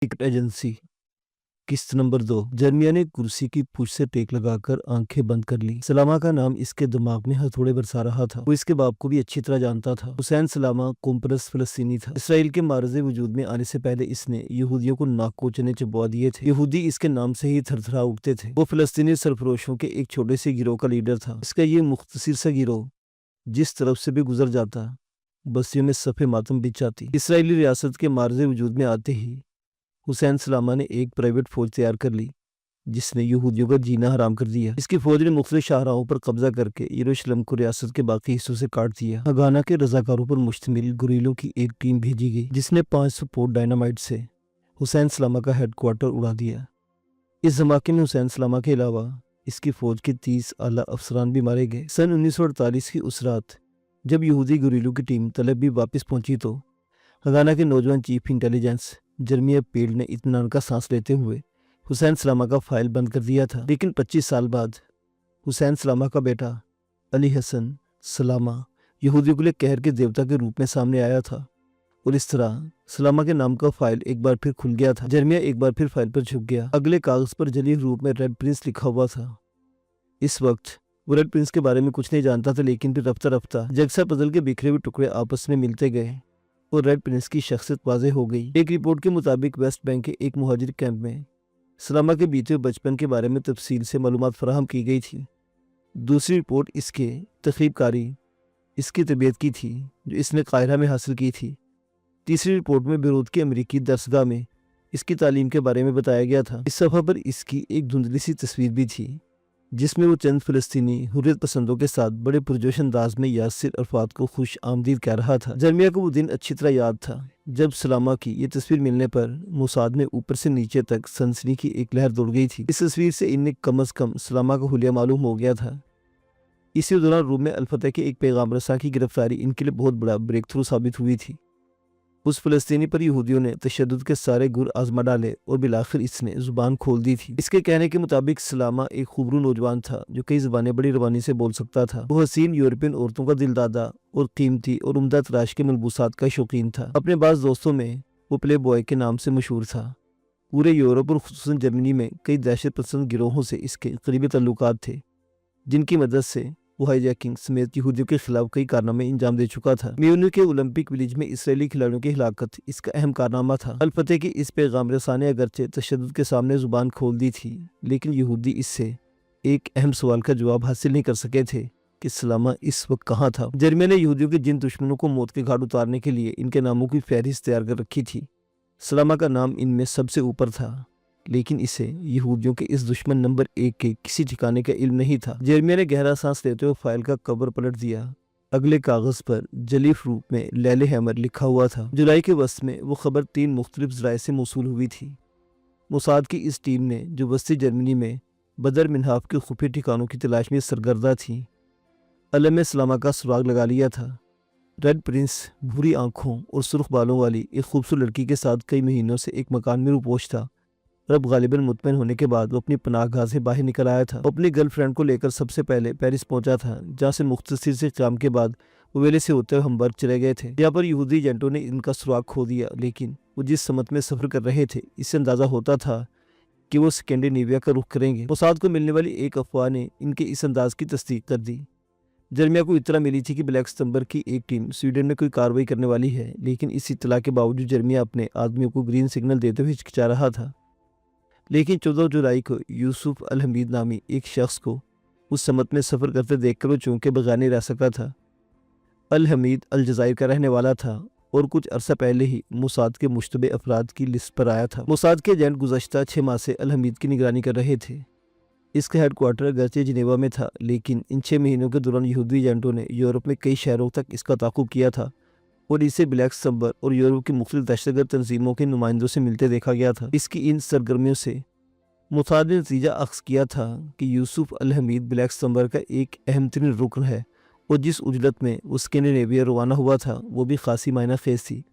Ticket agency. किस्त number 2। जर्मिया ने कुर्सी की पूंछ से टेक लगाकर आंखें बंद कर ली। सलामा का नाम इसके दिमाग में हथौड़े बरसा रहा था। वो इसके बाप को भी अच्छी तरह जानता था। हुसैन सलामा कोमपरस फलस्तीनी था। इसराइल के मारज़े वजूद में आने से पहले इसने यहूदियों को नाक कोचने चबवा दिए थे। यहूदी इसके नाम से ही थरथरा उठते थे। वो फलस्तीनी सरफरोशों के एक छोटे से गिरोह का लीडर था। इसका ये मुख्तसर सा गिरोह जिस तरफ से भी गुजर जाता बस्तियों में सफ़े मातम बिछ जाती। इसराइली रियासत के मारज़े वजूद में आते ही हुसैन सलामा ने एक प्राइवेट फौज तैयार कर ली जिसने यहूदियों का जीना हराम कर दिया। इसकी फौज ने मुख्तलिफ शाहराहों पर कब्जा करके यरूशलेम को रियासत के बाकी हिस्सों से काट दिया। हगाना के रजाकारों पर मुश्तमिल गुरीलों की एक टीम भेजी गई जिसने 500 पोट डायनामाइट से हुसैन सलामा का हेडक्वार्टर उड़ा दिया। इस धमाके में हुसैन सलामा के अलावा इसकी फौज के 30 आला अफसरान भी मारे गए। सन 1948 की उस रात जब यहूदी गुरीलों की टीम तलब भी वापस पहुंची तो हगाना के नौजवान चीफ इंटेलिजेंस जर्मिया पेल्ड ने इत्मीनान का सांस लेते हुए हुसैन सलामा का फाइल बंद कर दिया था। लेकिन 25 साल बाद हुसैन सलामा का बेटा अली हसन सलामा यहूदियों के लिए कहर के देवता के रूप में सामने आया था और इस तरह सलामा के नाम का फाइल एक बार फिर खुल गया था। जर्मिया एक बार फिर फाइल पर छुप गया। अगले कागज पर जली रूप में रेड प्रिंस लिखा हुआ था। इस वक्त वो रेड प्रिंस के बारे में कुछ नहीं जानता था, लेकिन फिर रफ्ता रफ्ता जगसा पजल के बिखरे हुए टुकड़े आपस में मिलते गए और रेड प्रिंस की शख्सियत वाज़ेह हो गई। एक रिपोर्ट के मुताबिक वेस्ट बैंक के एक मुहाजिर कैंप में सलामा के बीते हुए बचपन के बारे में तफसील से मालूमात फराहम की गई थी। दूसरी रिपोर्ट इसके तखरीबकारी इसकी तरबियत की थी जो इसने काहिरा में हासिल की थी। तीसरी रिपोर्ट में बेरूत की अमरीकी दरसगाह में इसकी तालीम के बारे में बताया गया था। इस सफ़ा पर इसकी एक धुंधली सी तस्वीर भी थी जिसमें वो चंद फ़लस्तीनी हुर्रियत पसंदों के साथ बड़े पुरजोश अंदाज में यासिर अरफात को खुश आमदीद कह रहा था। जर्मिया को वो दिन अच्छी तरह याद था जब सलामा की ये तस्वीर मिलने पर मोसाद में ऊपर से नीचे तक सनसनी की एक लहर दौड़ गई थी। इस तस्वीर से इन्हें कम अज़ कम सलामा का हुलिया मालूम हो गया था। इसी दौरान रूम में अल-फतह के एक पैगाम रसा की गिरफ्तारी इनके लिए बहुत बड़ा ब्रेक थ्रू साबित हुई थी। उस फ़लस्तीनी पर यहूदियों ने तशद्दुद के सारे गुर आजमा डाले और बिलाखिर इसने ज़ुबान खोल दी थी। इसके कहने के मुताबिक सलामा एक खूबरू नौजवान था जो कई ज़बानें बड़ी रवानी से बोल सकता था। वो हसीन यूरोपियन औरतों का दिलदादा और कीमती और उम्दा तराश के मलबूसात का शौकीन था। अपने बाज़ दोस्तों में वो प्ले बॉय के नाम से मशहूर था। पूरे यूरोप और खुसूसन जर्मनी में कई दहशत पसंद गिरोहों से इसके करीबी तल्लुकात थे जिनकी मदद से वो हाईजैकिंग समेत यहूदियों के खिलाफ कई कारनामे अंजाम दे चुका था। म्यूनिख के ओलंपिक विलेज में इसराइली खिलाड़ियों की हिलाकत इसका अहम कारनामा था। अल-फतह की इस पैगाम रसा ने अगरचे तशद्दुद के सामने जुबान खोल दी थी, लेकिन यहूदी इससे एक अहम सवाल का जवाब हासिल नहीं कर सके थे कि सलामा इस वक्त कहाँ था। जर्मिया ने यहूदियों के जिन दुश्मनों को मौत के घाट उतारने के लिए इनके नामों की फहरिस्त तैयार कर रखी थी, सलामा का नाम इनमें सबसे ऊपर था, लेकिन इसे यहूदियों के इस दुश्मन नंबर 1 के किसी ठिकाने का इल्म नहीं था। जर्मिया ने गहरा सांस लेते हुए फाइल का कवर पलट दिया। अगले कागज पर जलीफ रूप में लैले हैमर लिखा हुआ था। जुलाई के वस्त में वो खबर 3 मुख्तलिफ ज़राए से मौसूल हुई थी। मोसाद की इस टीम ने जो वस्ती जर्मनी में बदर मिनहाफ के खुफिया ठिकानों की तलाश में सरगर्दा थी, अलम सलामा का सुराग लगा लिया था। रेड प्रिंस भूरी आंखों और सुर्ख बालों वाली एक खूबसूरत लड़की के साथ कई महीनों से एक मकान में रूपोश था। अब गालिबन मुतमईन होने के बाद वो अपनी पनाहगाह से बाहर निकल आया था। अपनी गर्लफ्रेंड को लेकर सबसे पहले पेरिस पहुंचा था, जहां से मुख्तसर से काम के बाद वो वेले से होते हुए हमबर्ग चले गए थे। यहाँ पर यहूदी एजेंटों ने इनका सुराग खो दिया, लेकिन वो जिस समत में सफ़र कर रहे थे इससे अंदाज़ा होता था कि वो स्कैंडिनेविया का रुख करेंगे। मोसाद को मिलने वाली एक अफवाह ने इनके इस अंदाज की तस्दीक कर दी। जर्मिया को इत्तला मिली थी कि ब्लैक सितंबर की एक टीम स्वीडन में कोई कार्रवाई करने वाली है, लेकिन इस इत्तला के बावजूद जर्मिया अपने आदमियों को ग्रीन सिग्नल देते हुए हिचकिचा रहा था। लेकिन 14 जुलाई को यूसुफ अल हमीद नामी एक शख्स को उस समत में सफ़र करते देखकर वो चूंकि बगैर नहीं रह सकता था। अल हमीद अलजायर का रहने वाला था और कुछ अरसा पहले ही मोसाद के मुश्तबे अफराद की लिस्ट पर आया था। मोसाद के एजेंट गुज़श्ता 6 माह से अल हमीद की निगरानी कर रहे थे। इसका हेडक्वार्टर अगरचे जिनेवा में था, लेकिन इन 6 महीनों के दौरान यहूदी एजेंटों ने यूरोप में कई शहरों तक इसका ताक़ुब किया था और इसे ब्लैक सितंबर और यूरोप की मुख्तलिफ दहशतगर्द तंजीमों के नुमाइंदों से मिलते देखा गया था। इसकी इन सरगर्मियों से मोसाद ने नतीजा अख्ज़ किया था कि यूसुफ अल हमीद ब्लैक सितंबर का एक अहम तरीन रुकन है और जिस उजलत में वो स्कैंडिनेविया रवाना हुआ था वो भी खासी मायना खेज थी।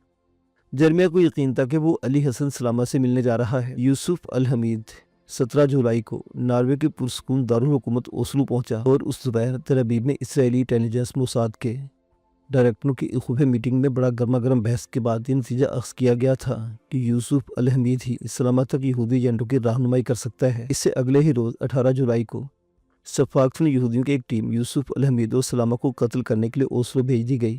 जर्मिया को यकीन था कि वो अली हसन सलामा से मिलने जा रहा है। यूसुफ अल हमीद 17 जुलाई को नॉर्वे के पुरस्कून दारुल हुकूमत ओस्लो पहुंचा और उस दोपहर तेल अवीव में इसराइली इंटेलिजेंस मोसाद के ڈائریکٹروں کی ایک خفیہ میٹنگ میں بڑا گرما گرم بحث کے بعد یہ نتیجہ اخذ کیا گیا تھا کہ یوسف الحمید ہی سلامہ تک یہودی ایجنٹوں کی رہنمائی کر سکتا ہے۔ اس سے اگلے ہی روز 18 جولائی کو سفاکتن یہودیوں کی ایک ٹیم یوسف الحمید اور سلامہ کو قتل کرنے کے لیے اوسلو بھیج دی گئی۔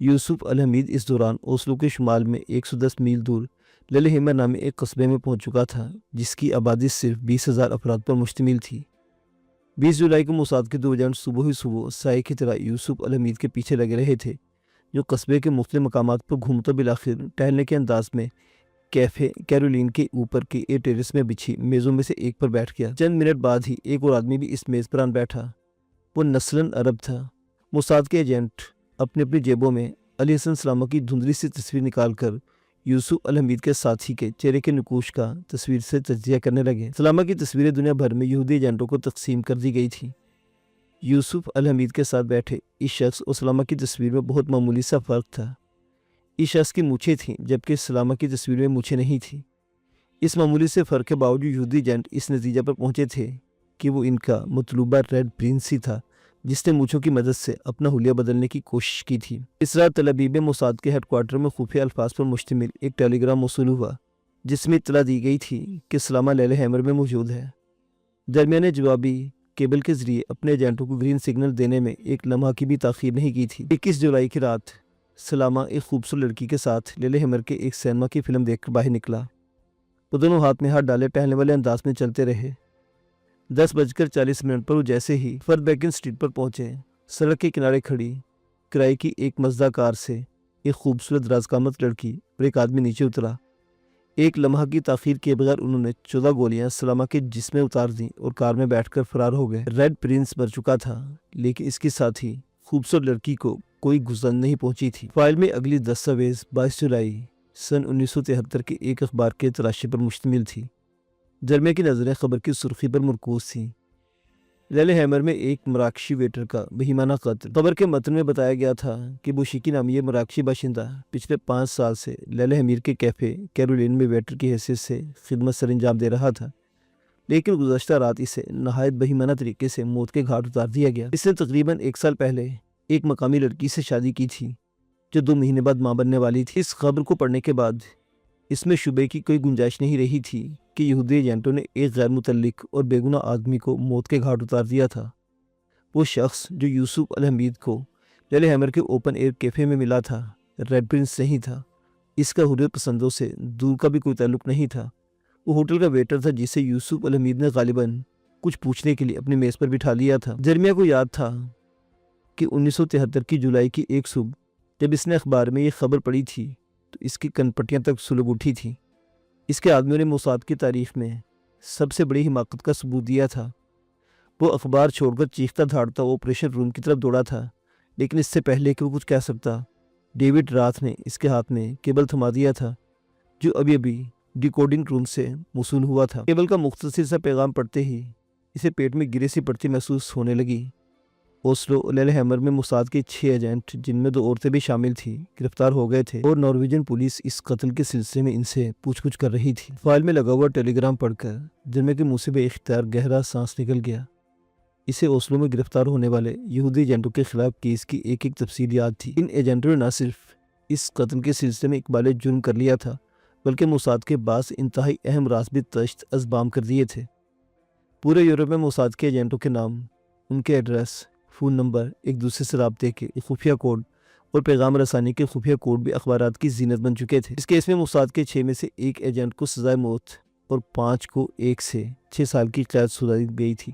یوسف الحمید اس دوران اوسلو کے شمال میں 110 میل دور للہیمر نامی ایک قصبے میں پہنچ چکا تھا، جس کی آبادی صرف 20,000 افراد پر مشتمل تھی۔ 20 جولائی کو موساد کے 2 ایجنٹ صبح ہی صبح سائے کی طرح یوسف الحمید کے پیچھے لگے رہے تھے، جو قصبے کے مختلف مقامات پر گھومتا بالآخر ٹہلنے کے انداز میں کیفے کیرولین کے اوپر کے ایک ٹیرس میں بچھی میزوں میں سے ایک پر بیٹھ گیا۔ چند منٹ بعد ہی ایک اور آدمی بھی اس میز پر آن بیٹھا۔ وہ نسلاً عرب تھا۔ موساد کے ایجنٹ اپنی اپنی جیبوں میں علی حسن سلامہ کی دھندلی سی تصویر نکال کر یوسف الحمید کے ساتھی کے چہرے کے نقوش کا تصویر سے تجزیہ کرنے لگے۔ سلامہ کی تصویریں دنیا بھر میں یہودی ایجنٹوں کو تقسیم کر دی گئی تھیں۔ یوسف الحمید کے ساتھ بیٹھے اس شخص اور سلامہ کی تصویر میں بہت معمولی سا فرق تھا۔ اس شخص کی مونچھیں تھیں جبکہ سلامہ کی تصویر میں مونچھیں نہیں تھیں۔ اس معمولی سے فرق کے باوجود یہودی ایجنٹ اس نتیجہ پر پہنچے تھے کہ وہ ان کا مطلوبہ ریڈ پرنس ہی تھا، جس نے مونچھوں کی مدد سے اپنا حلیہ بدلنے کی کوشش کی تھی۔ اس رات تل ابیب میں موساد کے ہیڈ کوارٹر میں خفیہ الفاظ پر مشتمل ایک ٹیلی گرام موصول ہوا، جس میں اطلاع دی گئی تھی کہ سلامہ لیلہیمر میں موجود ہے۔ درمیان نے جوابی کیبل کے ذریعے اپنے ایجنٹوں کو گرین سگنل دینے میں ایک لمحہ کی بھی تاخیر نہیں کی تھی۔ 21 جولائی کی رات سلامہ ایک خوبصورت لڑکی کے ساتھ لیلہیمر کے ایک سینما کی فلم دیکھ کر باہر نکلا۔ وہ دونوں ہاتھ میں ہاتھ ڈالے ٹہلنے والے انداز میں چلتے رہے۔ 10:40 پر وہ جیسے ہی فرد بیکن اسٹریٹ پر پہنچے، سڑک کے کنارے کھڑی کرائے کی ایک مزدہ کار سے ایک خوبصورت راز قامت لڑکی اور ایک آدمی نیچے اترا۔ ایک لمحہ کی تاخیر کے بغیر انہوں نے 14 گولیاں سلامہ کے جسم میں اتار دیں اور کار میں بیٹھ کر فرار ہو گئے۔ ریڈ پرنس مر چکا تھا، لیکن اس کے ساتھ ہی خوبصورت لڑکی کو کوئی گزن نہیں پہنچی تھی۔ فائل میں اگلی دستاویز 22 جولائی سن 1973 کے ایک اخبار کے تلاشی پر مشتمل تھی۔ جرمے کی نظریں خبر کی سرخی پر مرکوز تھیں۔ لیلہیمر میں ایک مراکشی ویٹر کا بہیمانہ قتل۔ خبر کے متن میں بتایا گیا تھا کہ بوشیکی نامی یہ مراکشی باشندہ پچھلے 5 سال سے لیلہیمر کے کیفے کیرولین میں ویٹر کی حیثیت سے خدمت سر انجام دے رہا تھا، لیکن گزشتہ رات اسے نہایت بہیمانہ طریقے سے موت کے گھاٹ اتار دیا گیا۔ اس نے تقریباً 1 سال پہلے ایک مقامی لڑکی سے شادی کی تھی، جو 2 مہینے بعد ماں بننے والی تھی۔ اس خبر کو پڑھنے کے بعد اس میں شبے کی کوئی گنجائش نہیں رہی تھی کہ یہودی ایجنٹوں نے ایک غیر متعلق اور بے گناہ آدمی کو موت کے گھاٹ اتار دیا تھا۔ وہ شخص جو یوسف الحمید کو لیلہیمر کے اوپن ایئر کیفے میں ملا تھا ریڈ پرنس نہیں تھا۔ اس کا حریت پسندوں سے دور کا بھی کوئی تعلق نہیں تھا۔ وہ ہوٹل کا ویٹر تھا جسے یوسف الحمید نے غالباً کچھ پوچھنے کے لیے اپنی میز پر بٹھا لیا تھا۔ جرمیہ کو یاد تھا کہ 1973 کی جولائی کی ایک صبح جب اس نے اخبار میں یہ خبر پڑھی تھی تو اس کی کنپٹیاں تک سلگ اٹھی تھیں۔ اس کے آدمیوں نے موساد کی تاریخ میں سب سے بڑی حماقت کا ثبوت دیا تھا۔ وہ اخبار چھوڑ کر چیختا دھاڑتا آپریشن روم کی طرف دوڑا تھا، لیکن اس سے پہلے کہ وہ کچھ کہہ سکتا، ڈیوڈ راتھ نے اس کے ہاتھ میں کیبل تھما دیا تھا جو ابھی ڈیکوڈنگ روم سے موصول ہوا تھا۔ کیبل کا مختصر سا پیغام پڑھتے ہی اسے پیٹ میں گرے سی پڑتی محسوس ہونے لگی۔ اوسلو اور لیلہیمر میں موساد کے 6 ایجنٹ، جن میں 2 عورتیں بھی شامل تھیں، گرفتار ہو گئے تھے اور نارویجن پولیس اس قتل کے سلسلے میں ان سے پوچھ گچھ کر رہی تھی۔ فائل میں لگا ہوا ٹیلی گرام پڑھ کر جرمے کے منہ سے بے اختیار گہرا سانس نکل گیا۔ اسے اوسلو میں گرفتار ہونے والے یہودی ایجنٹوں کے خلاف کیس کی ایک ایک تفصیل یاد تھی۔ ان ایجنٹوں نے نہ صرف اس قتل کے سلسلے میں اقبال جرم کر لیا تھا، بلکہ موساد کے بعض انتہائی اہم راز بھی تشت ازبام کر دیے تھے۔ پورے یورپ میں موساد کے ایجنٹوں کے نام، ان کے ایڈریس، فون نمبر، ایک دوسرے سے رابطے کے خفیہ کوڈ اور پیغام رسانی کے خفیہ کوڈ بھی اخبارات کی زینت بن چکے تھے۔ اس کیس میں موساد کے 6 میں سے ایک ایجنٹ کو سزائے موت اور 5 کو 1 سے 6 سال کی قید سزا دی گئی تھی۔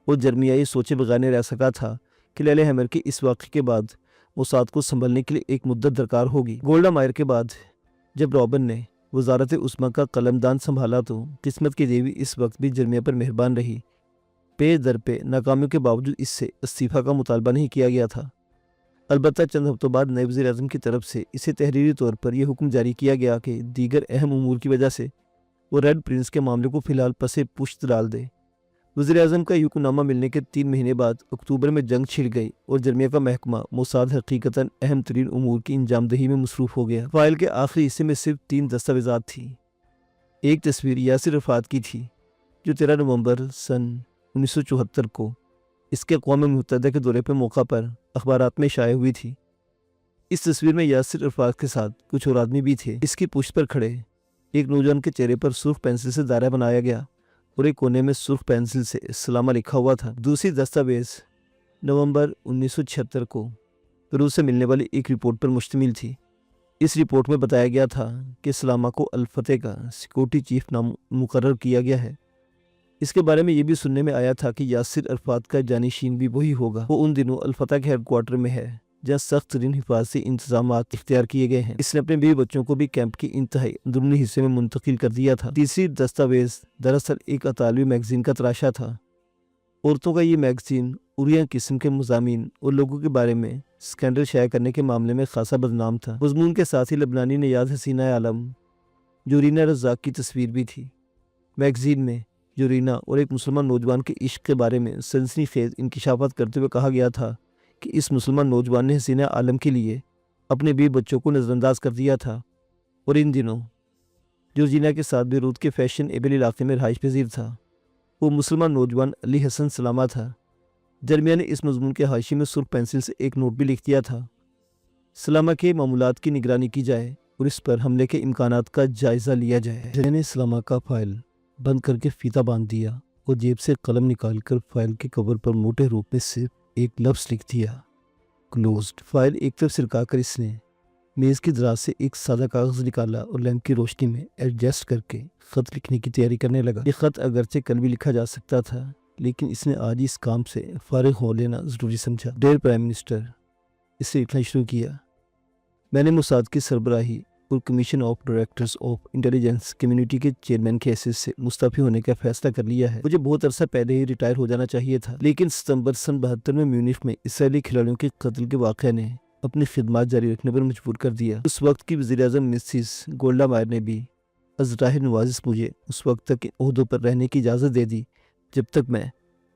وہ جرمیہ یہ سوچے بغیر نہیں رہ سکا تھا کہ لیلہیمر کے اس واقعے کے بعد موساد کو سنبھلنے کے لیے ایک مدت درکار ہوگی۔ گولڈا مائر کے بعد جب رابن نے وزارت عظمیٰ کا قلمدان سنبھالا تو قسمت کی دیوی اس وقت بھی جرمیہ پر مہربان رہی۔ پے در پے ناکامیوں کے باوجود اس سے استعفیٰ کا مطالبہ نہیں کیا گیا تھا۔ البتہ چند ہفتوں بعد نئے وزیر اعظم کی طرف سے اسے تحریری طور پر یہ حکم جاری کیا گیا کہ دیگر اہم امور کی وجہ سے وہ ریڈ پرنس کے معاملے کو فی الحال پس پشت ڈال دے۔ وزیر اعظم کا حکم نامہ ملنے کے 3 مہینے بعد اکتوبر میں جنگ چھڑ گئی اور جرمیہ کا محکمہ موساد حقیقتاً اہم ترین امور کی انجام دہی میں مصروف ہو گیا۔ فائل کے آخری حصے میں صرف 3 دستاویزات تھیں۔ ایک تصویر یاسر عرفات کی تھی جو 13 نومبر سن 1974 کو اس کے اقوام متحدہ کے دورے پہ موقع پر اخبارات میں شائع ہوئی تھی۔ इस तस्वीर में यासिर अरफात के साथ कुछ और आदमी भी थे। इसकी पुष्ट पर खड़े एक नौजवान के चेहरे पर सुर्ख पेंसिल से दायरा बनाया गया और एक कोने में सुर्ख पेंसिल से सलामा लिखा हुआ था। दूसरी दस्तावेज नवंबर 1976 को रूस से मिलने वाली एक रिपोर्ट पर मुश्तमिल थी। इस रिपोर्ट में बताया गया था कि सलामा को अल फतेह का सिक्योरिटी चीफ नाम मुकर्रर किया गया है। इसके बारे में ये भी सुनने में आया था कि यासिर अरफात का जानिशीन भी वही होगा। वो उन दिनों अल फतेह के हेडक्वार्टर में है जहाँ सख्त तरीन हिफाजती इंतजाम इख्तियार किए गए हैं। इसने अपने बीवी बच्चों को भी कैंप के इंतहाई अंदरूनी हिस्से में मुंतकिल कर दिया था। तीसरी दस्तावेज दरअसल एक अतालवी मैगजीन का तराशा था। औरतों का ये मैगजीन उरिया किस्म के मज़ामीन और लोगों के बारे में स्कैंडल शाया करने के मामले में खासा बदनाम था। मजमून के साथ ही लबनानी नियाज़ हसीना आलम जोरीना रज़ाक की तस्वीर भी थी। मैगजीन में जोरीना और एक मुसलमान नौजवान के इश्क के बारे में सनसनीखेज इंकिशाफात करते हुए कहा गया था कि इस मुसलमान नौजवान ने हसीना आलम के लिए अपने बीवी बच्चों को नज़रअंदाज कर दिया था और इन दिनों जोरीना के साथ बेरूत के फैशन एबल इलाके में रहाइश पजीर था। वो मुसलमान नौजवान अली हसन सलामा था। जर्मिया ने इस मजमून के हाशी में सुर्ख पेंसिल से एक नोट भी लिख दिया था, सलामा के मामूलात की निगरानी की जाए और इस पर हमले के इम्कानात का जायज़ा लिया जाए। जर्मिया ने सलामा का फाइल बंद करके फीता बांध दिया और जेब से कलम निकालकर फाइल के कवर पर मोटे रूप में सिर्फ एक लफ्ज़ लिख दिया, क्लोज्ड। फाइल एक तरफ सिरकाकर इसने मेज़ की दराज से एक सादा कागज़ निकाला और लैंप की रोशनी में एडजस्ट करके ख़त लिखने की तैयारी करने लगा। ये ख़त अगरचे कल भी लिखा जा सकता था, लेकिन इसने आज इस काम से फारिग हो लेना ज़रूरी समझा। डियर प्राइम मिनिस्टर, इससे लिखना शुरू किया। मैंने मोसाद की सरबराही और commission of directors of intelligence community के चेयरमैन के हैसियत से मुस्तफ़ी होने का फैसला कर लिया है। मुझे बहुत अरसा पहले ही रिटायर हो जाना चाहिए था, लेकिन सितंबर सन 72 में म्यूनिख में इसराइली खिलाड़ियों के कत्ल के वाक़े ने अपनी खिदमत जारी रखने पर मजबूर कर दिया। उस वक्त की वज़ीर-ए-आज़म मिसिस गोल्डा मायर ने भी अज़राह नवाजिश मुझे उस वक्त तक ओहदों पर रहने की इजाज़त दे दी जब तक मैं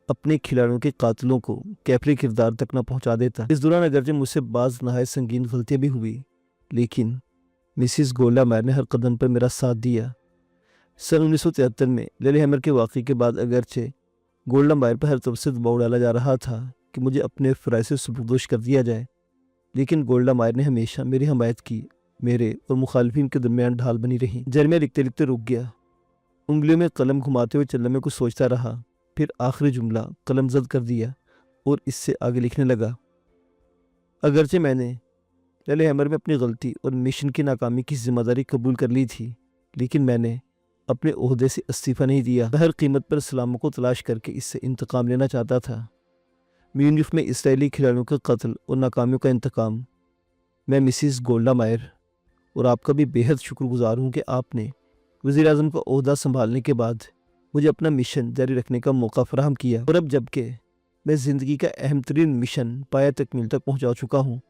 अपने खिलाड़ियों के कातिलों को कैफरी किरदार तक न पहुंचा देता। इस दौरान अगरचे मुझसे बाज़ नहायत संगीन गलतियाँ भी हुई, लेकिन मिसिस गोल्डा मायर ने हर कदम पर मेरा साथ दिया। सन 1973 में लिलेहमर के वाक़े के बाद अगरचे गोल्डा मायर पर हर तरफ से दबाव डाला जा रहा था कि मुझे अपने फ़राइज़ से सुपुर्दोश कर दिया जाए, लेकिन गोल्डा मायर ने हमेशा मेरी हमायत की। मेरे और मुखालिफिन के दरमियान ढाल बनी रही। जर्मिया लिखते लिखते रुक गया, उंगलियों में कलम घुमाते हुए चलने में कुछ सोचता रहा, फिर आखिरी जुमला कलम जद कर दिया और इससे आगे लिखने लगा। अगरचे मैंने लिलेहमर में अपनी गलती और मिशन की नाकामी की जिम्मेदारी कबूल कर ली थी, लेकिन मैंने अपने ओहदे से इस्तीफ़ा नहीं दिया। मैं हर कीमत पर सलामा को तलाश करके इससे इंतकाम लेना चाहता था। म्यूनिख में इसराइली खिलाड़ियों के कत्ल और नाकामियों का इंतकाम। मैं मिसिस गोल्डा मायर और आपका भी बेहद शुक्रगुजार हूँ कि आपने वज़ीर-ए-आज़म का ओहदा संभालने के बाद मुझे अपना मिशन जारी रखने का मौका फराहम किया। और अब जबकि मैं ज़िंदगी का अहम तरीन मिशन पाया तकमील तक पहुँचा चुका हूँ,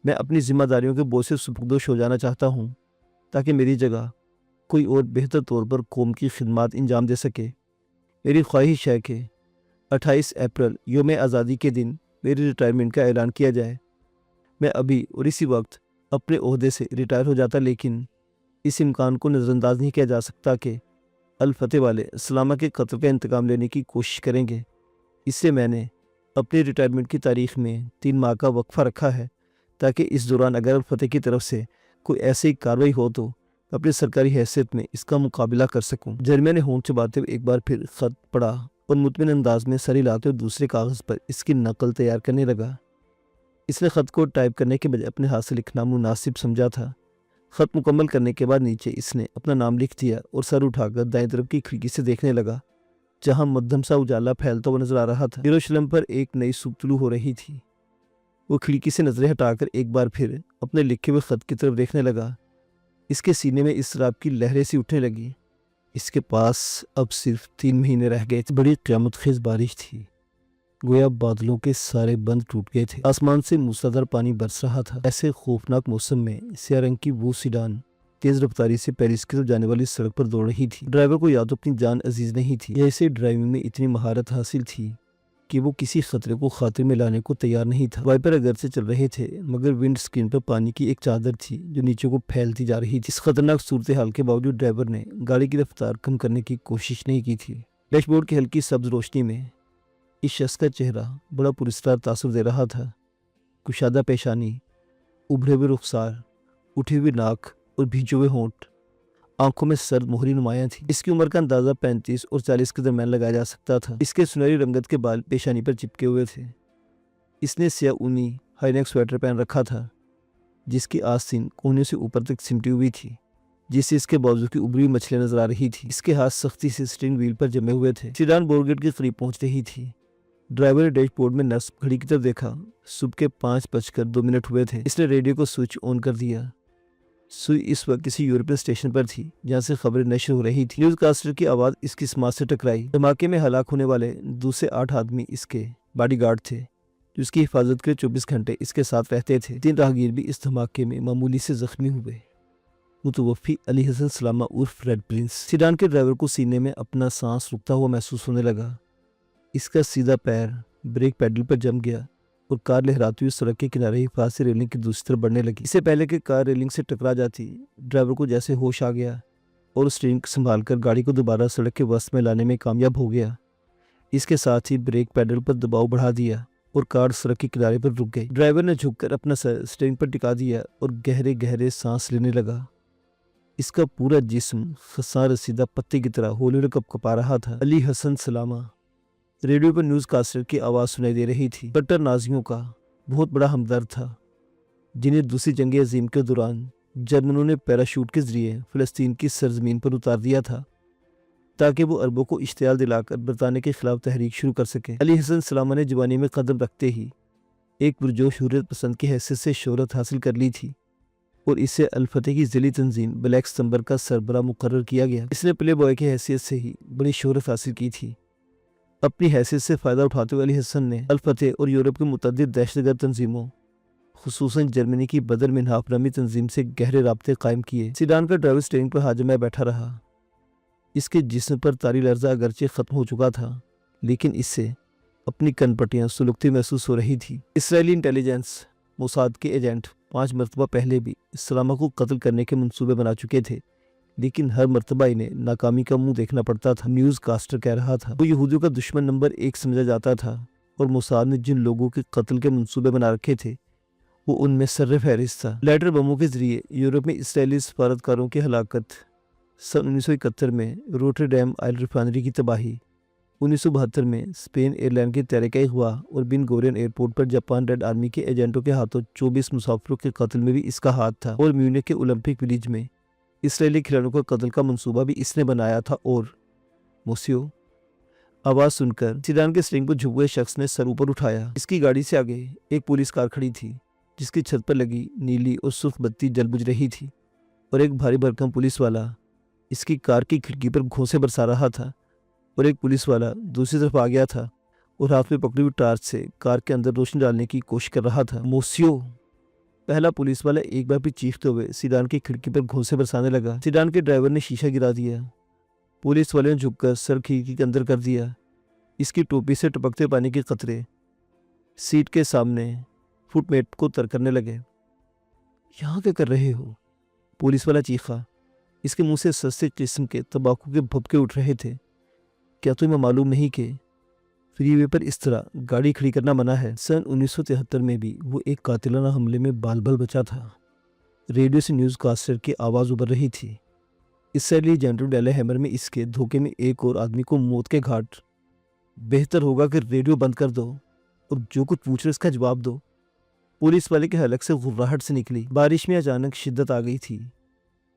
मैं अपनी जिम्मेदारियों के बोझ से सुपुर्दोश हो जाना चाहता हूँ ताकि मेरी जगह कोई और बेहतर तौर पर कौम की खिदमत अंजाम दे सके। मेरी ख्वाहिश है कि 28 अप्रैल यौम आज़ादी के दिन मेरी रिटायरमेंट का ऐलान किया जाए। मैं अभी और इसी वक्त अपने ओहदे से रिटायर हो जाता, लेकिन इस इम्कान को नज़रअंदाज नहीं किया जा सकता कि अल फतेह वाले सलामा के कत्ल का इंतकाम लेने की कोशिश करेंगे। इससे मैंने अपनी रिटायरमेंट की तारीख में 3 माह का वक्फा रखा है ताकि इस दौरान अगर अल फतेह की तरफ से कोई ऐसी कार्रवाई हो तो अपनी सरकारी हैसियत में इसका मुकाबला कर सकूं। जर्मिया ने होंठ चबाते हुए एक बार फिर ख़त पढ़ा और मुतमिन अंदाज में सर हिलाते हुए दूसरे कागज़ पर इसकी नकल तैयार करने लगा। इसने ख़त को टाइप करने के बजाय अपने हाथ से लिखना मुनासिब समझा था। ख़त मुकम्मल करने के बाद नीचे इसने अपना नाम लिख दिया और सर उठाकर दाएं तरफ की खिड़की से देखने लगा, जहां मध्यम सा उजाला फैलता हुआ नजर आ रहा था। यरूशलेम पर एक नई सुबह तुलू हो रही थी। वो खिड़की से नजरें हटाकर एक बार फिर अपने लिखे हुए ख़त की तरफ देखने लगा। इसके सीने में इसराब की लहरें सी उठने लगी। इसके पास अब सिर्फ 3 महीने रह गए थे। बड़ी क़यामत खेज बारिश थी, गोया बादलों के सारे बंद टूट गए थे। आसमान से मूसलाधार पानी बरस रहा था। ऐसे खौफनाक मौसम में स्याह रंग की वो सीडान तेज रफ्तारी से पेरिस की तरफ जाने वाली सड़क पर दौड़ रही थी। ड्राइवर को या तो अपनी जान अजीज नहीं थी या इसे ड्राइविंग में इतनी महारत हासिल थी कि वो किसी खतरे को खातिर में लाने को तैयार नहीं था। वाइपर अगर से चल रहे थे, मगर विंड स्क्रीन पर पानी की एक चादर थी जो नीचे को फैलती जा रही थी। इस खतरनाक सूरत हाल के बावजूद ड्राइवर ने गाड़ी की रफ्तार कम करने की कोशिश नहीं की थी। डैशबोर्ड की हल्की सब्ज रोशनी में इस शख्स का चेहरा बड़ा पुरस्कार तासुर दे रहा था। कुशादा पेशानी, उभरे हुए रुखसार, उठी हुई नाक और भीजे हुए होंठ, आंखों में सर्द मोहरी नुमायां थी। इसकी उम्र का अंदाजा 35 और 40 के दरमियान लगाया जा सकता था। इसके सुनहरी रंगत के बाल पेशानी पर चिपके हुए थे। इसने स्याह ऊनी हाईनेक स्वेटर पहन रखा था, जिसकी आस्तीन कोहनियों से ऊपर तक सिमटी हुई थी, जिससे इसके बाजू की उभरी हुई मछलियां नजर आ रही थी। इसके हाथ सख्ती से स्टीयरिंग व्हील पर जमे हुए थे। सीडान बोरगेट के करीब पहुंच रही थी। ड्राइवर ने डैशबोर्ड में नस्ब घड़ी की तरफ देखा। सुबह के 5:02 हुए थे। इसने रेडियो को स्विच ऑन कर दिया। सुई इस वक्त किसी यूरोपियन स्टेशन पर थी, जहां से खबरें नशर हो रही थी। न्यूज कास्टर की आवाज इसकी समाज से टकराई। धमाके में हलाक होने वाले 2 से 8 आदमी इसके बॉडीगार्ड थे, जो इसकी हिफाजत के 24 घंटे इसके साथ रहते थे। 3 राहगीर भी इस धमाके में मामूली से जख्मी हुए। मुतवफ़ी अली हसन सलामा उर्फ रेड प्रिंस। सीडान के ड्राइवर को सीने में अपना सांस रुकता हुआ महसूस होने लगा। इसका सीधा पैर ब्रेक पैडल पर जम गया और कार लहराती हुई सड़क के किनारे हिफाजत से रेलिंग की दूसरी तरफ बढ़ने लगी। इससे पहले कि कार रेलिंग से टकरा जाती, ड्राइवर को जैसे होश आ गया और स्टीयरिंग संभाल कर गाड़ी को दोबारा सड़क के वस्त में लाने में कामयाब हो गया। इसके साथ ही ब्रेक पैडल पर दबाव बढ़ा दिया और कार सड़क के किनारे पर रुक गई। ड्राइवर ने झुककर अपना सर स्टीयरिंग पर टिका दिया और गहरे गहरे सांस लेने लगा। इसका पूरा जिस्म खसा रसीदा पत्ते की तरह हौले हौले कपकपा रहा था। अली हसन सलामा। रेडियो पर न्यूज़ कास्टर की आवाज़ सुनाई दे रही थी। कट्टर नाजियों का बहुत बड़ा हमदर्द था, जिन्हें दूसरी जंग अजीम के दौरान जर्मनों ने पैराशूट के जरिए फ़लस्तीन की सरजमीन पर उतार दिया था, ताकि वो अरबों को इश्तियाल दिलाकर बरतानिया के खिलाफ तहरीक शुरू कर सकें। अली हसन सलामा ने जवानी में कदम रखते ही एक पुरजोश हुर्रियत पसंद की हैसियत से शोहरत हासिल कर ली थी और इसे अल-फतेह की ज़िली तंजीम ब्लैक सितंबर का सरबराह मुकर्रर किया गया। इसने प्ले बॉय की हैसियत से ही बड़ी शोहरत हासिल की थी। अपनी हैसियत से फ़ायदा उठाते हुए अली हसन ने अल-फतेह और यूरोप की मुतअद्दिद दहशतगर्द तंजीमों, खुसूसन जर्मनी की बदर मिन्हाफ नामी तंजीम से गहरे राब्ते कायम किए। सीडान का ड्राइवर स्टीयरिंग पर हाथ जमाए बैठा रहा। इसके जिस्म पर तारी लर्जा अगरचे ख़त्म हो चुका था, लेकिन इससे अपनी कनपटियाँ सुलगती महसूस हो रही थी। इसराइली इंटेलिजेंस मोसाद के एजेंट 5 मरतबा पहले भी सलामा को कत्ल करने के मंसूबे बना चुके थे, लेकिन हर मरतबा इन्हें नाकामी का मुंह देखना पड़ता था। न्यूज़ कास्टर कह रहा था वो यहूदियों का दुश्मन नंबर 1 समझा जाता था और मोसाद ने जिन लोगों के कत्ल के मंसूबे बना रखे थे, वो उनमें सर्रे फहरिस्त था। लाइटर बमों के जरिए यूरोप में इसराइली सफारतकारों की हलाकत, सन 1971 में रोटरडैम ऑयल रिफाइनरी की तबाही, 1972 में स्पेन एयरलाइन के तहरीक हुआ और बिन गोरियन एयरपोर्ट पर जापान रेड आर्मी के एजेंटों के हाथों 24 मुसाफिरों के कत्ल में भी इसका हाथ था। और म्यूनिख के ओलंपिक विलेज में इसराइली खिलाड़ियों का कत्ल का मंसूबा भी इसने बनाया था। और मोसियो आवाज़ सुनकर सीडान के स्टीयरिंग पर झुके हुए शख्स ने सर ऊपर उठाया। इसकी गाड़ी से आगे एक पुलिस कार खड़ी थी, जिसकी छत पर लगी नीली और सुर्ख बत्ती जल बुझ रही थी और एक भारी भरकम पुलिस वाला इसकी कार की खिड़की पर घोंसे बरसा रहा था। और एक पुलिस वाला दूसरी तरफ आ गया था और हाथ में पकड़ी हुई टार्च से कार के अंदर रोशनी डालने की कोशिश कर रहा था। मोसियो, पहला पुलिस वाला एक बार भी चीखते हुए सीडान की खिड़की पर घोंसे बरसाने लगा। सीडान के ड्राइवर ने शीशा गिरा दिया। पुलिस वाले ने झुककर सर खिड़की के अंदर कर दिया। इसकी टोपी से टपकते पानी के कतरे सीट के सामने फुटमेट को तर करने लगे। यहाँ क्या कर रहे हो? पुलिस वाला चीखा। इसके मुंह से सस्ते किस्म के तंबाकू के भभके उठ रहे थे। क्या तुम्हें मालूम नहीं कि फ्रीवे पर इस तरह गाड़ी खड़ी करना मना है? सन 1973 में भी वो एक कातिलाना हमले में बाल बाल बचा था। रेडियो से न्यूज़ कास्टर की आवाज़ उभर रही थी। इसराइली जनरल डेले हैमर में इसके धोखे में एक और आदमी को मौत के घाट। बेहतर होगा कि रेडियो बंद कर दो और जो कुछ पूछ रहे इसका जवाब दो। पुलिस वाले के हलक से गुर्राहट से निकली। बारिश में अचानक शिद्दत आ गई थी।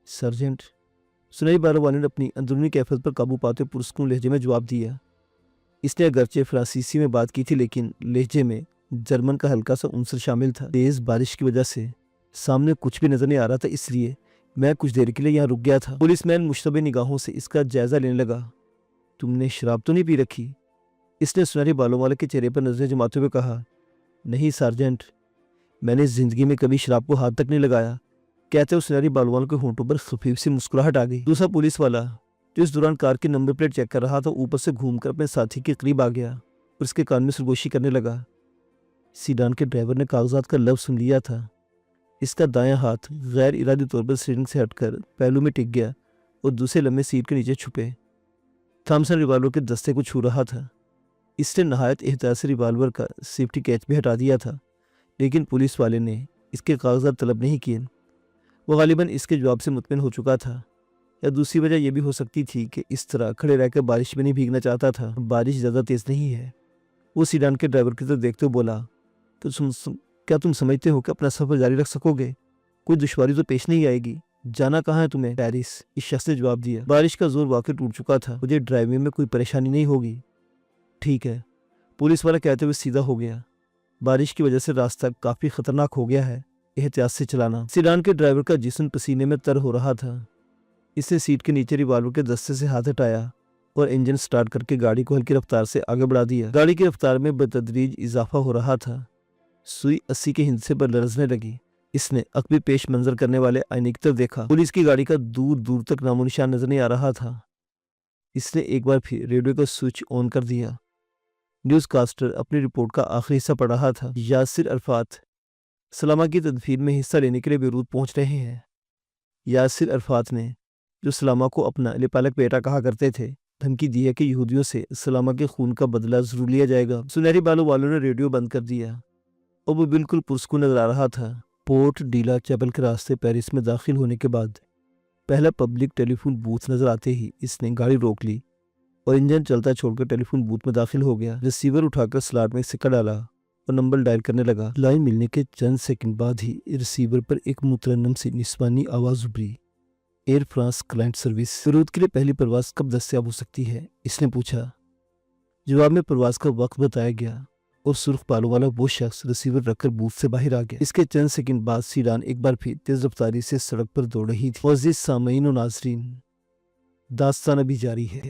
सर्जेंट, सुनहरी बालों वाले ने अपनी अंदरूनी कैफियत पर काबू पाते पुरस्कून लहजे में जवाब दिया। इसने अगरचे फ्रांसीसी में बात की थी, लेकिन लहजे में जर्मन का हल्का सा उनसर शामिल था। तेज बारिश की वजह से सामने कुछ भी नजर नहीं आ रहा था, इसलिए मैं कुछ देर के लिए यहाँ रुक गया था। पुलिसमैन मुश्तबे निगाहों से इसका जायजा लेने लगा। तुमने शराब तो नहीं पी रखी? इसने सुनहरे बालों वाले के चेहरे पर नजरें जमाते हुए कहा। नहीं सार्जेंट, मैंने जिंदगी में कभी शराब को हाथ तक नहीं लगाया। कहते हुए सुनहरी बालों वालों के होंठों पर खफीफ सी मुस्कुराहट आ गई। दूसरा पुलिस वाला, जो इस दौरान कार की नंबर प्लेट चेक कर रहा था, ऊपर से घूमकर अपने साथी के करीब आ गया और उसके कान में सरगोशी करने लगा। सीडान के ड्राइवर ने कागजात का लफ्ज़ सुन लिया था। इसका दायां हाथ गैर इरादी तौर पर स्टीयरिंग से हटकर पहलू में टिक गया और दूसरे लम्हे सीट के नीचे छुपे। थॉमसन रिवाल्वर के दस्ते को छू रहा था। इसने नहायत एहतियात से रिवाल्वर का सेफ्टी कैच भी हटा दिया था, लेकिन पुलिस वाले ने اس کے کاغذات طلب نہیں کیے۔ وہ غالباً اس کے جواب سے مطمئن ہو چکا تھا، یا دوسری وجہ یہ بھی ہو سکتی تھی کہ اس طرح کھڑے رہ کر بارش میں نہیں بھیگنا چاہتا تھا۔ بارش زیادہ تیز نہیں ہے، وہ سیڈان کے ڈرائیور کی طرف دیکھتے ہوئے بولا۔ تو کیا تم سمجھتے ہو کہ اپنا سفر جاری رکھ سکو گے؟ کوئی دشواری تو پیش نہیں آئے گی؟ جانا کہاں ہے تمہیں؟ پیرس، اس شخص نے جواب دیا۔ بارش کا زور واقعی ٹوٹ چکا تھا، مجھے ڈرائیونگ میں کوئی پریشانی نہیں ہوگی۔ ٹھیک ہے، پولیس والا کہتے ہوئے سیدھا ہو گیا۔ بارش کی وجہ سے راستہ کافی خطرناک ہو گیا ہے، احتیاط سے چلانا۔ سیڈان کے ڈرائیور کا جسم پسینے میں تر ہو رہا تھا۔ اس نے سیٹ کے نیچے ریوالور کے دستے سے ہاتھ ہٹایا اور انجن سٹارٹ کر کے گاڑی کو ہلکی رفتار سے آگے بڑھا دیا۔ گاڑی کی رفتار میں بتدریج اضافہ ہو رہا تھا۔ سوئی 80 کے ہندسے پر لرزنے لگی۔ اس نے عقبی پیش منظر کرنے والے آئینے کی طرف دیکھا۔ پولیس کی گاڑی کا دور دور تک نام و نشان نظر نہیں آ رہا تھا۔ اس نے ایک بار پھر ریڈیو کا سوئچ آن کر دیا۔ نیوز کاسٹر اپنی رپورٹ کا آخری حصہ پڑھ رہا تھا۔ یاسر عرفات سلامہ کی تدفین میں حصہ لینے کے لیے بیروت پہنچ رہے ہیں۔ یاسر عرفات نے، جو سلامہ کو اپنا لپالک بیٹا کہا کرتے تھے، دھمکی دی ہے کہ یہودیوں سے سلامہ کے خون کا بدلہ ضرور لیا جائے گا۔ سنہری بالوں والوں نے ریڈیو بند کر دیا اور وہ بالکل پرسکون نظر آ رہا تھا۔ پورٹ ڈیلا چیپل کے راستے پیرس میں داخل ہونے کے بعد پہلا پبلک ٹیلی فون بوتھ نظر آتے ہی اس نے گاڑی روک لی اور انجن چلتا چھوڑ کر ٹیلی فون بوتھ میں داخل ہو گیا۔ ریسیور اٹھا کر سلاٹ میں سکہ ڈالا اور نمبر ڈائل کرنے لگا۔ لائن ملنے کے چند سیکنڈ بعد ہی ریسیور پر ایک مترنم سی نسوانی آواز ابھری۔ Air France client service, Beirut کے لیے پہلی پرواز کب دستیاب ہو سکتی ہے؟ اس نے پوچھا۔ جواب میں پرواز کا وقت بتایا گیا اور سرخ بالوں والا وہ شخص ریسیور رکھ کر بوتھ سے باہر آ گیا۔ اس کے چند سیکنڈ بعد سیڈان ایک بار پھر تیز رفتاری سے سڑک پر دوڑ رہی تھی۔ معزز سامعین و ناظرین، داستان ابھی جاری ہے۔